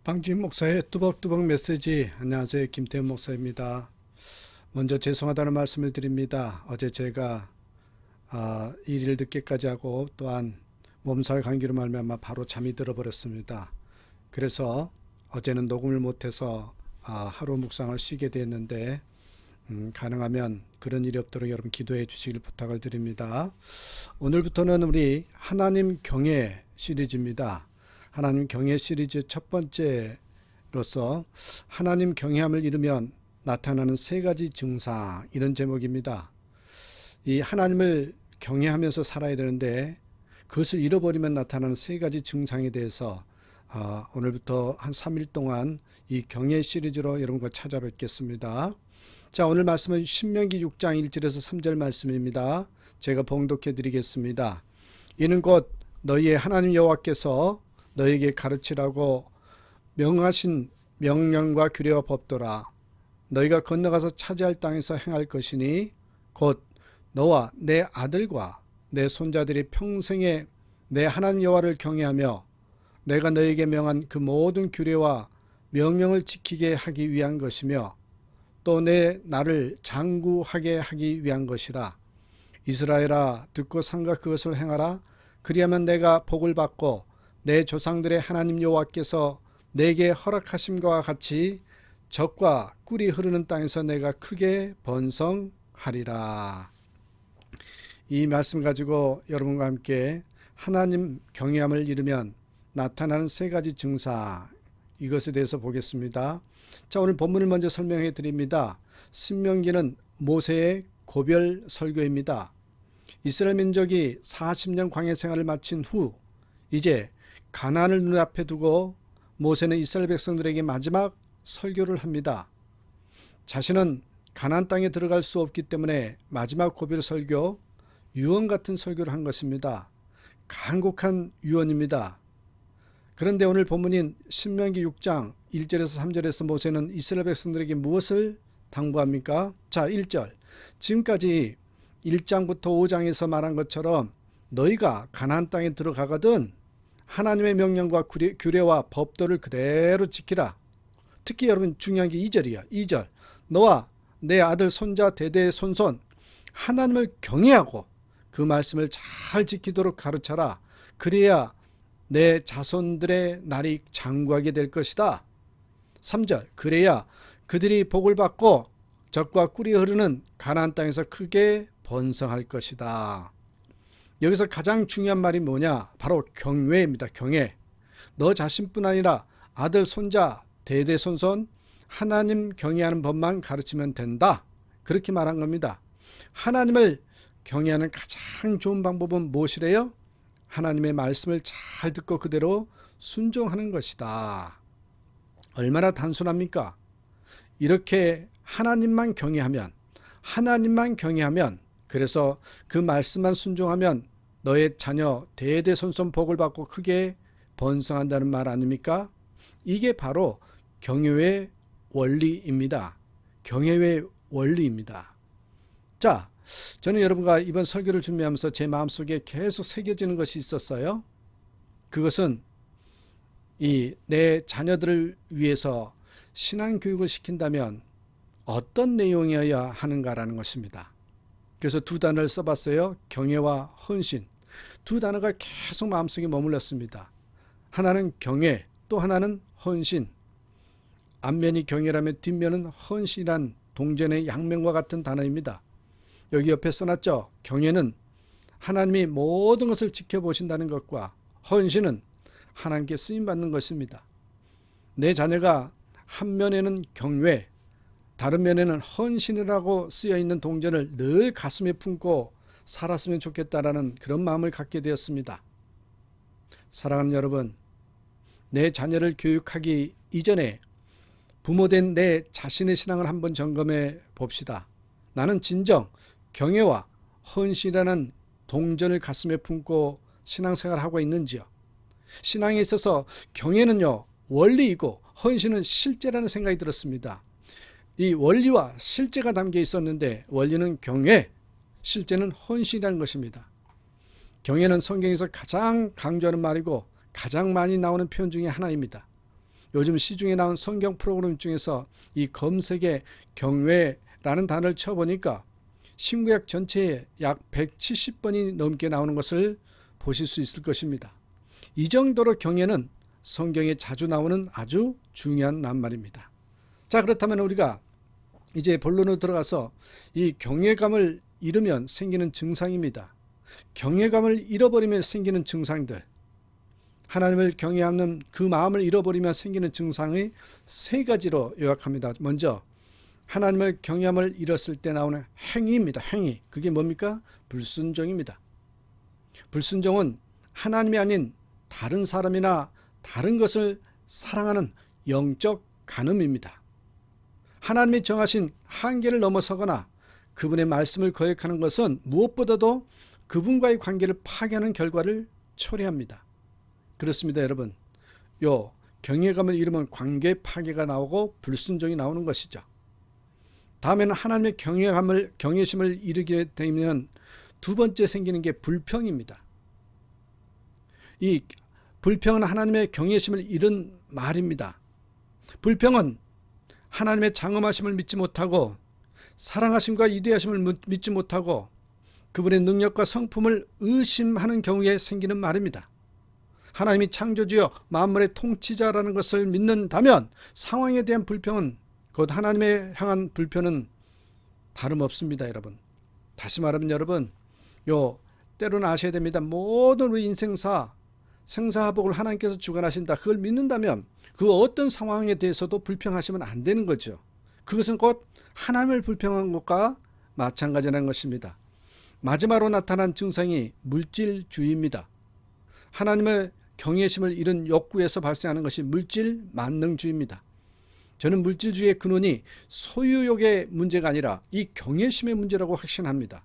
방진 목사의 뚜벅뚜벅 메시지. 안녕하세요, 김태훈 목사입니다. 먼저 죄송하다는 말씀을 드립니다. 어제 제가 일일 늦게까지 하고 또한 몸살 감기로 말미암아 바로 잠이 들어버렸습니다. 그래서 어제는 녹음을 못해서 하루 묵상을 쉬게 됐는데 가능하면 그런 일이 없도록 여러분 기도해 주시길 부탁을 드립니다. 오늘부터는 우리 하나님 경외 시리즈입니다. 하나님 경외 시리즈 첫 번째로서 하나님 경외함을 잃으면 나타나는 세 가지 증상, 이런 제목입니다. 이 하나님을 경외하면서 살아야 되는데 그것을 잃어버리면 나타나는 세 가지 증상에 대해서 오늘부터 한 3일 동안 이 경외 시리즈로 여러분과 찾아뵙겠습니다. 자, 오늘 말씀은 신명기 6장 1절에서 3절 말씀입니다. 제가 봉독해 드리겠습니다. 이는 곧 너희의 하나님 여호와께서 너희에게 가르치라고 명하신 명령과 규례와 법도라. 너희가 건너가서 차지할 땅에서 행할 것이니 곧 너와 내 아들과 내 손자들이 평생에 내 하나님 여호와를 경외하며 내가 너희에게 명한 그 모든 규례와 명령을 지키게 하기 위한 것이며 또 내 나를 장구하게 하기 위한 것이라. 이스라엘아, 듣고 삼가 그것을 행하라. 그리하면 내가 복을 받고 내 조상들의 하나님 여호와께서 내게 허락하심과 같이 젖과 꿀이 흐르는 땅에서 내가 크게 번성하리라. 이 말씀 가지고 여러분과 함께 하나님 경외함을 잃으면 나타나는 세 가지 증상, 이것에 대해서 보겠습니다. 자, 오늘 본문을 먼저 설명해 드립니다. 신명기는 모세의 고별 설교입니다. 이스라엘 민족이 40년 광야 생활을 마친 후 이제 가나안을 눈앞에 두고 모세는 이스라엘 백성들에게 마지막 설교를 합니다. 자신은 가나안 땅에 들어갈 수 없기 때문에 마지막 고별 설교, 유언 같은 설교를 한 것입니다. 간곡한 유언입니다. 그런데 오늘 본문인 신명기 6장 1절에서 3절에서 모세는 이스라엘 백성들에게 무엇을 당부합니까? 자, 1절. 지금까지 1장부터 5장에서 말한 것처럼 너희가 가나안 땅에 들어가거든 하나님의 명령과 규례와 법도를 그대로 지키라. 특히 여러분 중요한 게 2절이야. 2절. 너와 내 아들 손자 대대의 손손 하나님을 경외하고 그 말씀을 잘 지키도록 가르쳐라. 그래야 내 자손들의 날이 장구하게 될 것이다. 3절. 그래야 그들이 복을 받고 젖과 꿀이 흐르는 가나안 땅에서 크게 번성할 것이다. 여기서 가장 중요한 말이 뭐냐? 바로 경외입니다. 경외. 너 자신뿐 아니라 아들, 손자, 대대손손 하나님 경외하는 법만 가르치면 된다. 그렇게 말한 겁니다. 하나님을 경외하는 가장 좋은 방법은 무엇이래요? 하나님의 말씀을 잘 듣고 그대로 순종하는 것이다. 얼마나 단순합니까? 이렇게 하나님만 경외하면, 그래서 그 말씀만 순종하면 너의 자녀 대대손손 복을 받고 크게 번성한다는 말 아닙니까? 이게 바로 경외의 원리입니다. 경외의 원리입니다. 자, 저는 여러분과 이번 설교를 준비하면서 제 마음속에 계속 새겨지는 것이 있었어요. 그것은 이 내 자녀들을 위해서 신앙교육을 시킨다면 어떤 내용이어야 하는가라는 것입니다. 그래서 두 단어를 써봤어요. 경외와 헌신. 두 단어가 계속 마음속에 머물렀습니다. 하나는 경외, 또 하나는 헌신. 앞면이 경외라면 뒷면은 헌신이란 동전의 양면과 같은 단어입니다. 여기 옆에 써놨죠. 경외는 하나님이 모든 것을 지켜보신다는 것과 헌신은 하나님께 쓰임받는 것입니다. 내 자녀가 한 면에는 경외, 다른 면에는 헌신이라고 쓰여있는 동전을 늘 가슴에 품고 살았으면 좋겠다라는 그런 마음을 갖게 되었습니다. 사랑하는 여러분, 내 자녀를 교육하기 이전에 부모된 내 자신의 신앙을 한번 점검해 봅시다. 나는 진정 경외와 헌신이라는 동전을 가슴에 품고 신앙생활을 하고 있는지요? 신앙에 있어서 경외는요 원리이고 헌신은 실제라는 생각이 들었습니다. 이 원리와 실제가 담겨 있었는데 원리는 경외, 실제는 헌신이라는 것입니다. 경외는 성경에서 가장 강조하는 말이고 가장 많이 나오는 표현 중에 하나입니다. 요즘 시중에 나온 성경 프로그램 중에서 이 검색에 경외라는 단어를 쳐보니까 신구약 전체에 약 170번이 넘게 나오는 것을 보실 수 있을 것입니다. 이 정도로 경외는 성경에 자주 나오는 아주 중요한 낱말입니다. 자, 그렇다면 우리가 이제 본론으로 들어가서 이 경외감을 잃으면 생기는 증상입니다. 경외감을 잃어버리면 생기는 증상들, 하나님을 경외하는 그 마음을 잃어버리면 생기는 증상의 세 가지로 요약합니다. 먼저 하나님을 경외함을 잃었을 때 나오는 행위입니다. 행위. 그게 뭡니까? 불순종입니다. 불순종은 하나님이 아닌 다른 사람이나 다른 것을 사랑하는 영적 간음입니다. 하나님이 정하신 한계를 넘어서거나 그분의 말씀을 거역하는 것은 무엇보다도 그분과의 관계를 파괴하는 결과를 초래합니다. 그렇습니다, 여러분. 요 경외감을 잃으면 관계 파괴가 나오고 불순종이 나오는 것이죠. 다음에는 하나님의 경외심을 잃게 되면 두 번째 생기는 게 불평입니다. 이 불평은 하나님의 경외심을 잃은 말입니다. 불평은 하나님의 장엄하심을 믿지 못하고 사랑하심과 위대하심을 믿지 못하고 그분의 능력과 성품을 의심하는 경우에 생기는 말입니다. 하나님이 창조주여 만물의 통치자라는 것을 믿는다면 상황에 대한 불평은, 곧 하나님에 향한 불평은 다름없습니다, 여러분. 다시 말하면 여러분, 때로는 아셔야 됩니다. 모든 우리 인생사 생사화복을 하나님께서 주관하신다. 그걸 믿는다면 그 어떤 상황에 대해서도 불평하시면 안 되는 거죠. 그것은 곧 하나님을 불평한 것과 마찬가지라는 것입니다. 마지막으로 나타난 증상이 물질주의입니다. 하나님의 경외심을 잃은 욕구에서 발생하는 것이 물질 만능주의입니다. 저는 물질주의의 근원이 소유욕의 문제가 아니라 이 경외심의 문제라고 확신합니다.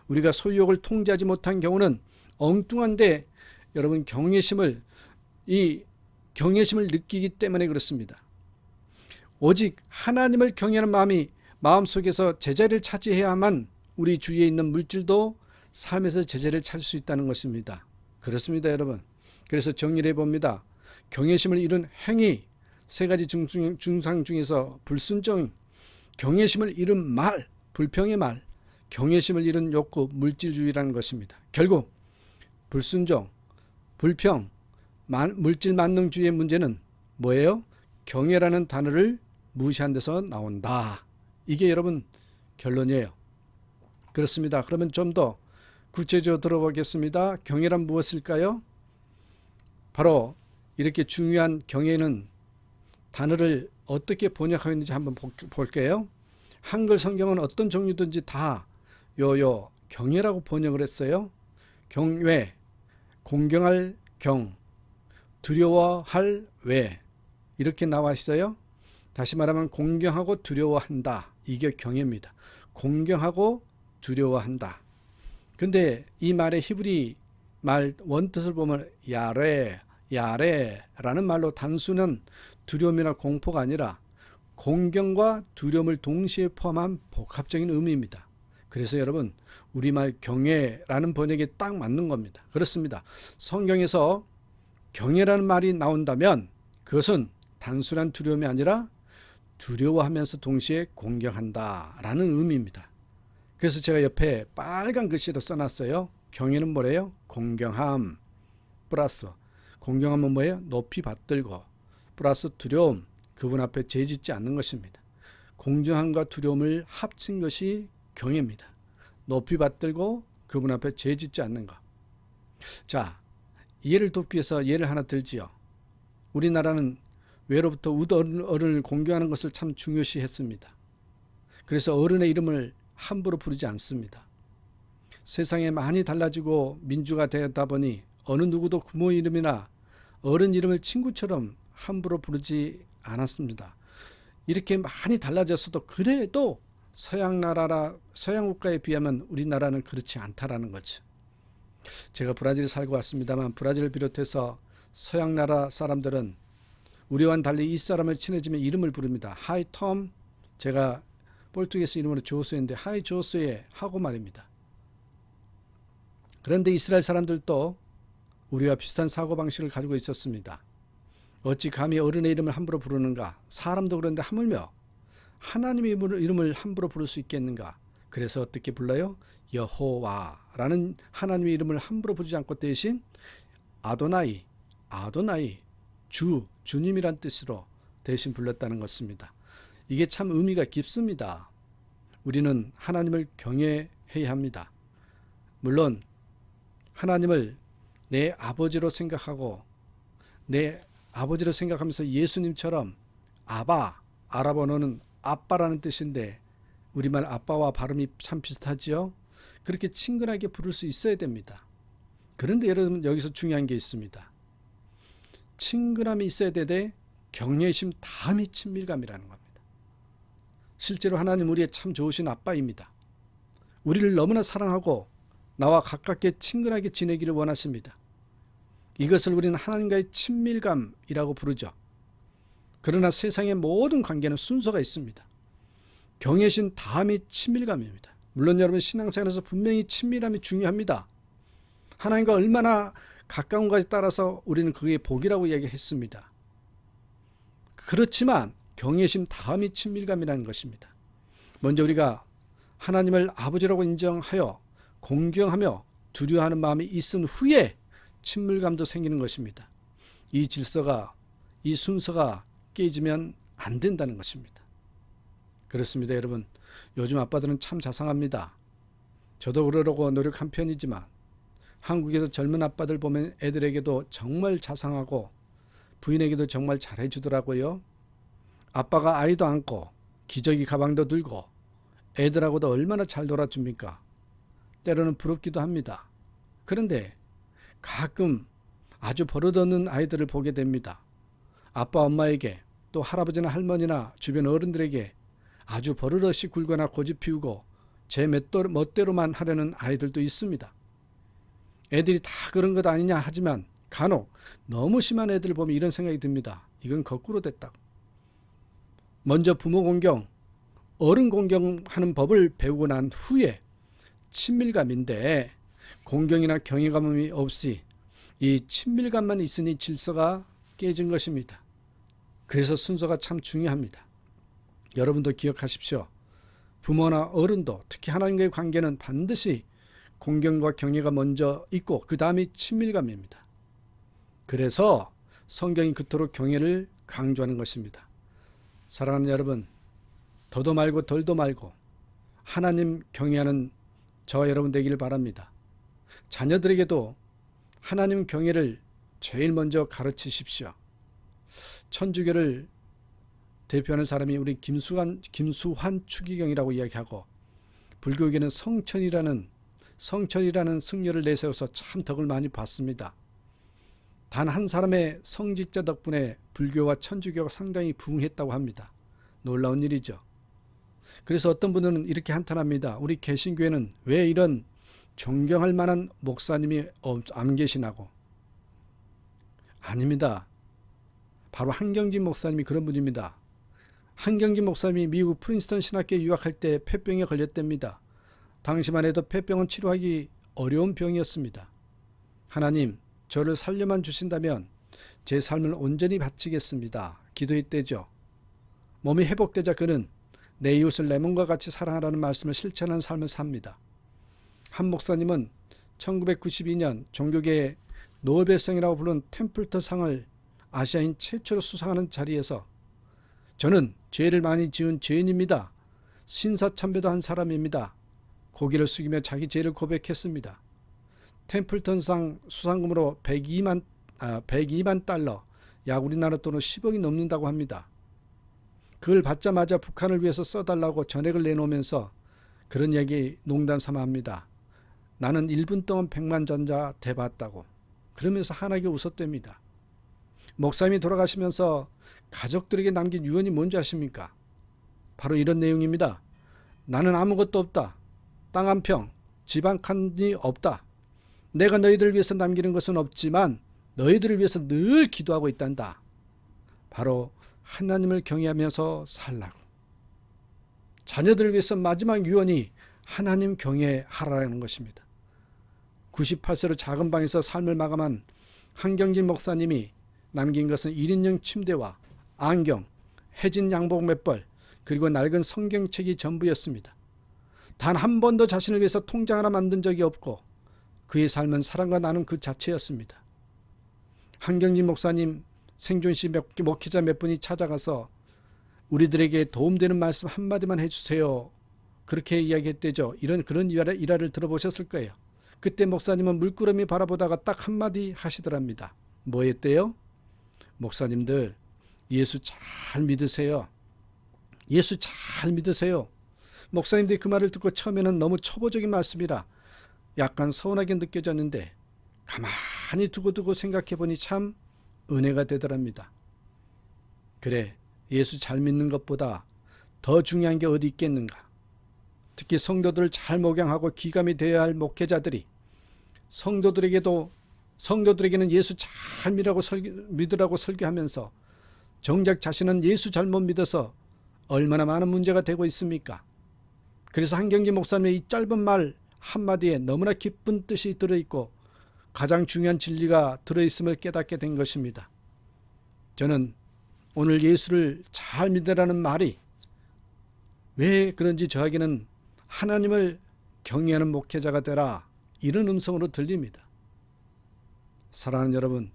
우리가 소유욕을 통제하지 못한 경우는 엉뚱한데 여러분 경외심을 느끼기 때문에 그렇습니다. 오직 하나님을 경외하는 마음이 마음속에서 제자리를 차지해야만 우리 주위에 있는 물질도 삶에서 제자리를 찾을 수 있다는 것입니다. 그렇습니다, 여러분. 그래서 정리를 해봅니다. 경외심을 잃은 행위, 세 가지 증상 중에서 불순종, 경외심을 잃은 말, 불평의 말, 경외심을 잃은 욕구, 물질주의라는 것입니다. 결국 불순종, 불평, 물질 만능주의의 문제는 뭐예요? 경외라는 단어를 무시한 데서 나온다. 이게 여러분 결론이에요. 그렇습니다. 그러면 좀 더 구체적으로 들어보겠습니다. 경외란 무엇일까요? 바로 이렇게 중요한 경외는 단어를 어떻게 번역하고 있는지 한번 볼게요. 한글 성경은 어떤 종류든지 다 경외라고 번역을 했어요. 경외, 공경할 경, 두려워할 외, 이렇게 나와 있어요. 다시 말하면 공경하고 두려워한다. 이게 경외입니다. 공경하고 두려워한다. 근데 이 말의 히브리 말 원뜻을 보면 야레라는 말로 단순한 두려움이나 공포가 아니라 공경과 두려움을 동시에 포함한 복합적인 의미입니다. 그래서 여러분 우리말 경외라는 번역에 딱 맞는 겁니다. 그렇습니다. 성경에서 경외라는 말이 나온다면 그것은 단순한 두려움이 아니라 두려워하면서 동시에 공경한다라는 의미입니다. 그래서 제가 옆에 빨간 글씨로 써놨어요. 경외는 뭐래요? 공경함 플러스, 공경함은 뭐예요? 높이 받들고 플러스 두려움, 그분 앞에 죄짓지 않는 것입니다. 공경함과 두려움을 합친 것이 경외입니다. 높이 받들고 그분 앞에 죄짓지 않는 것. 자, 이해를 돕기 위해서 예를 하나 들지요. 우리나라는 외로부터 어른을 공경하는 것을 참 중요시했습니다. 그래서 어른의 이름을 함부로 부르지 않습니다. 세상에 많이 달라지고 민주가 되었다 보니 어느 누구도 부모 이름이나 어른 이름을 친구처럼 함부로 부르지 않았습니다. 이렇게 많이 달라졌어도 그래도 서양 국가에 비하면 우리나라는 그렇지 않다라는 거죠. 제가 브라질에 살고 왔습니다만 브라질을 비롯해서 서양 나라 사람들은 우리와는 달리 이 사람을 친해지면 이름을 부릅니다. 하이 톰, 제가 포르투게스 이름으로 조스인데 하이 조스에 하고 말입니다. 그런데 이스라엘 사람들도 우리와 비슷한 사고방식을 가지고 있었습니다. 어찌 감히 어른의 이름을 함부로 부르는가? 사람도 그런데 하물며 하나님의 이름을 함부로 부를 수 있겠는가? 그래서 어떻게 불러요? 여호와라는 하나님의 이름을 함부로 부르지 않고 대신 아도나이, 아도나이, 주님이란 뜻으로 대신 불렀다는 것입니다. 이게 참 의미가 깊습니다. 우리는 하나님을 경외해야 합니다. 물론 하나님을 내 아버지로 생각하고 내 아버지로 생각하면서 예수님처럼 아바, 아랍어는 아빠라는 뜻인데 우리말 아빠와 발음이 참 비슷하지요. 그렇게 친근하게 부를 수 있어야 됩니다. 그런데 여러분 여기서 중요한 게 있습니다. 친근함이 있어야 되되 경외심 다음이 친밀감이라는 겁니다. 실제로 하나님 우리의 참 좋으신 아빠입니다. 우리를 너무나 사랑하고 나와 가깝게 친근하게 지내기를 원하십니다. 이것을 우리는 하나님과의 친밀감이라고 부르죠. 그러나 세상의 모든 관계는 순서가 있습니다. 경외심 다음이 친밀감입니다. 물론 여러분 신앙생활에서 분명히 친밀함이 중요합니다. 하나님과 얼마나 가까운가에 따라서 우리는 그게 복이라고 이야기했습니다. 그렇지만 경외심 다음이 친밀감이라는 것입니다. 먼저 우리가 하나님을 아버지라고 인정하여 공경하며 두려워하는 마음이 있은 후에 친밀감도 생기는 것입니다. 이 질서가, 이 순서가 깨지면 안 된다는 것입니다. 그렇습니다, 여러분. 요즘 아빠들은 참 자상합니다. 저도 그러려고 노력한 편이지만 한국에서 젊은 아빠들 보면 애들에게도 정말 자상하고 부인에게도 정말 잘해주더라고요. 아빠가 아이도 안고 기저귀 가방도 들고 애들하고도 얼마나 잘 놀아줍니까? 때로는 부럽기도 합니다. 그런데 가끔 아주 버릇없는 아이들을 보게 됩니다. 아빠 엄마에게 또 할아버지나 할머니나 주변 어른들에게 아주 버릇없이 굴거나 고집 피우고 제 멋대로만 하려는 아이들도 있습니다. 애들이 다 그런 것 아니냐 하지만 간혹 너무 심한 애들을 보면 이런 생각이 듭니다. 이건 거꾸로 됐다고. 먼저 부모 공경, 어른 공경하는 법을 배우고 난 후에 친밀감인데 공경이나 경외감이 없이 이 친밀감만 있으니 질서가 깨진 것입니다. 그래서 순서가 참 중요합니다. 여러분도 기억하십시오. 부모나 어른도 특히 하나님과의 관계는 반드시 공경과 경외가 먼저 있고 그 다음이 친밀감입니다. 그래서 성경이 그토록 경외를 강조하는 것입니다. 사랑하는 여러분, 더도 말고 덜도 말고 하나님 경외하는 저와 여러분 되기를 바랍니다. 자녀들에게도 하나님 경외를 제일 먼저 가르치십시오. 천주교를 대표하는 사람이 우리 김수환 추기경이라고 이야기하고 불교계는 성천이라는 승려를 내세워서 참 덕을 많이 봤습니다. 단 한 사람의 성직자 덕분에 불교와 천주교가 상당히 부흥했다고 합니다. 놀라운 일이죠. 그래서 어떤 분들은 이렇게 한탄합니다. 우리 개신교회는 왜 이런 존경할 만한 목사님이 안 계시나고. 아닙니다. 바로 한경진 목사님이 그런 분입니다. 한경진 목사님이 미국 프린스턴 신학교에 유학할 때 폐병에 걸렸답니다. 당시만 해도 폐병은 치료하기 어려운 병이었습니다. 하나님, 저를 살려만 주신다면 제 삶을 온전히 바치겠습니다. 기도했대죠. 몸이 회복되자 그는 내 이웃을 내 몸과 같이 사랑하라는 말씀을 실천하는 삶을 삽니다. 한 목사님은 1992년 종교계의 노벨상이라고 부른 템플턴 상을 아시아인 최초로 수상하는 자리에서 저는 죄를 많이 지은 죄인입니다. 신사참배도 한 사람입니다. 고개를 숙이며 자기 죄를 고백했습니다. 템플턴상 수상금으로 102만 달러, 약 우리나라 돈으로 10억이 넘는다고 합니다. 그걸 받자마자 북한을 위해서 써달라고 전액을 내놓으면서 그런 이야기 농담 삼아 합니다. 나는 1분 동안 100만 전자 대봤다고. 그러면서 환하게 웃었답니다. 목사님이 돌아가시면서 가족들에게 남긴 유언이 뭔지 아십니까? 바로 이런 내용입니다. 나는 아무것도 없다. 땅 한 평, 집 한 칸이 없다. 내가 너희들을 위해서 남기는 것은 없지만 너희들을 위해서 늘 기도하고 있단다. 바로 하나님을 경외하면서 살라고. 자녀들을 위해서 마지막 유언이 하나님 경외하라는 것입니다. 98세로 작은 방에서 삶을 마감한 한경진 목사님이 남긴 것은 1인용 침대와 안경, 해진 양복 몇 벌, 그리고 낡은 성경책이 전부였습니다. 단 한 번도 자신을 위해서 통장 하나 만든 적이 없고 그의 삶은 사랑과 나눔 그 자체였습니다. 한경진 목사님 생존 시 목회자 몇 분이 찾아가서 우리들에게 도움되는 말씀 한마디만 해주세요. 그렇게 이야기했대죠. 그런 일화를 들어보셨을 거예요. 그때 목사님은 물끄러미 바라보다가 딱 한마디 하시더랍니다. 뭐 했대요? 목사님들 예수 잘 믿으세요. 예수 잘 믿으세요. 목사님들이 그 말을 듣고 처음에는 너무 초보적인 말씀이라 약간 서운하게 느껴졌는데 가만히 두고 생각해보니 참 은혜가 되더랍니다. 그래, 예수 잘 믿는 것보다 더 중요한 게 어디 있겠는가. 특히 성도들을 잘 목양하고 귀감이 되어야 할 목회자들이 성도들에게는 예수 잘 믿으라고 설교하면서 정작 자신은 예수 잘못 믿어서 얼마나 많은 문제가 되고 있습니까? 그래서 한경진 목사님의 이 짧은 말 한마디에 너무나 깊은 뜻이 들어있고 가장 중요한 진리가 들어있음을 깨닫게 된 것입니다. 저는 오늘 예수를 잘 믿으라는 말이 왜 그런지 저에게는 하나님을 경외하는 목회자가 되라 이런 음성으로 들립니다. 사랑하는 여러분,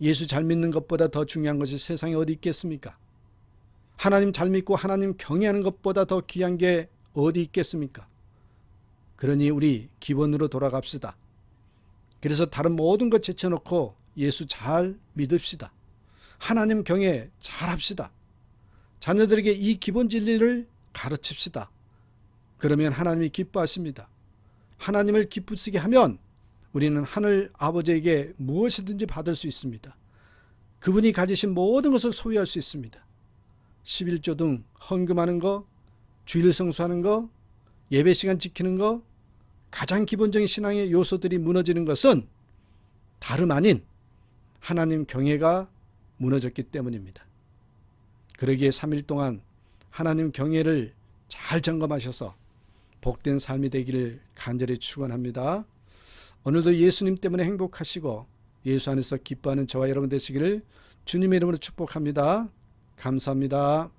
예수 잘 믿는 것보다 더 중요한 것이 세상에 어디 있겠습니까? 하나님 잘 믿고 하나님 경외하는 것보다 더 귀한 게 어디 있겠습니까? 그러니 우리 기본으로 돌아갑시다. 그래서 다른 모든 것 제쳐놓고 예수 잘 믿읍시다. 하나님 경외 잘 합시다. 자녀들에게 이 기본 진리를 가르칩시다. 그러면 하나님이 기뻐하십니다. 하나님을 기쁘시게 하면 우리는 하늘 아버지에게 무엇이든지 받을 수 있습니다. 그분이 가지신 모든 것을 소유할 수 있습니다. 11조 등 헌금하는 거, 주일 성수하는 거, 예배 시간 지키는 거, 가장 기본적인 신앙의 요소들이 무너지는 것은 다름 아닌 하나님 경외가 무너졌기 때문입니다. 그러기에 3일 동안 하나님 경외를 잘 점검하셔서 복된 삶이 되기를 간절히 축원합니다. 오늘도 예수님 때문에 행복하시고 예수 안에서 기뻐하는 저와 여러분 되시기를 주님의 이름으로 축복합니다. 감사합니다.